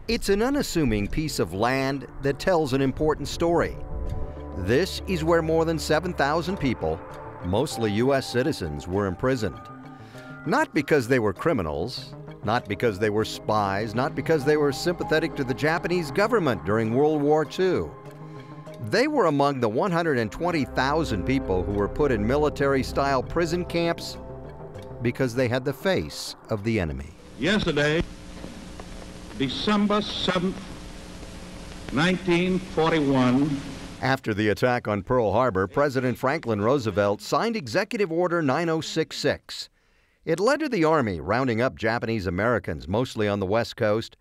It's an unassuming piece of land that tells an important story. This is where more than 7,000 people, mostly U.S. citizens, were imprisoned. Not because they were criminals, not because they were spies, not because they were sympathetic to the Japanese government during World War II. They were among the 120,000 people who were put in military-style prison camps because they had the face of the enemy. Yesterday, December 7th, 1941, after the attack on Pearl Harbor, President Franklin Roosevelt signed Executive Order 9066. It led to the Army rounding up Japanese Americans, mostly on the West Coast,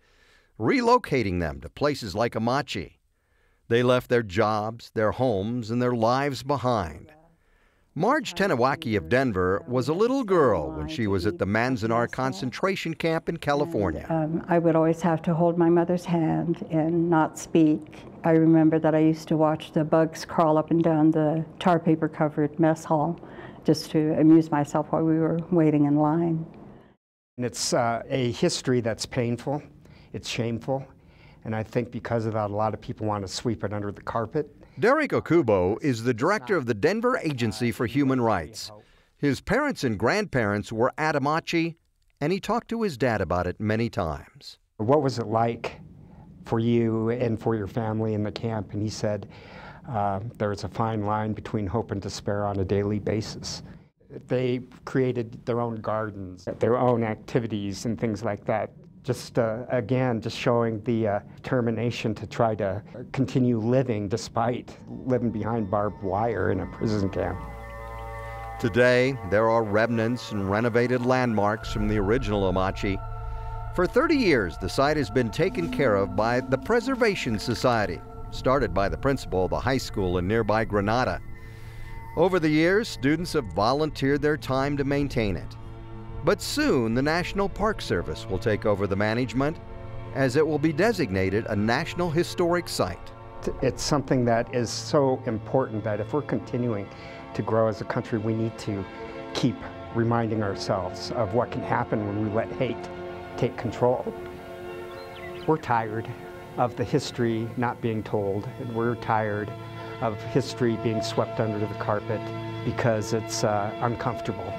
relocating them to places like Amachi. They left their jobs, their homes, and their lives behind. Marge Tenawaki of Denver was a little girl when she was at the Manzanar concentration camp in California. I would always have to hold my mother's hand and not speak. I remember that I used to watch the bugs crawl up and down the tar paper covered mess hall just to amuse myself while we were waiting in line. It's a history that's painful, it's shameful, and I think because of that a lot of people want to sweep it under the carpet. Derek Okubo is the director of the Denver Agency for Human Rights. His parents and grandparents were at Amachi, and he talked to his dad about it many times. What was it like for you and for your family in the camp? And he said, there's a fine line between hope and despair on a daily basis. They created their own gardens, their own activities and things like that. Just, again, just showing the determination to try to continue living despite living behind barbed wire in a prison camp. Today, there are remnants and renovated landmarks from the original Amachi. For 30 years, the site has been taken care of by the Preservation Society, started by the principal of the high school in nearby Granada. Over the years, students have volunteered their time to maintain it. But soon, the National Park Service will take over the management, as it will be designated a National Historic Site. It's something that is so important that if we're continuing to grow as a country, we need to keep reminding ourselves of what can happen when we let hate take control. We're tired of the history not being told, and we're tired of history being swept under the carpet because it's uncomfortable.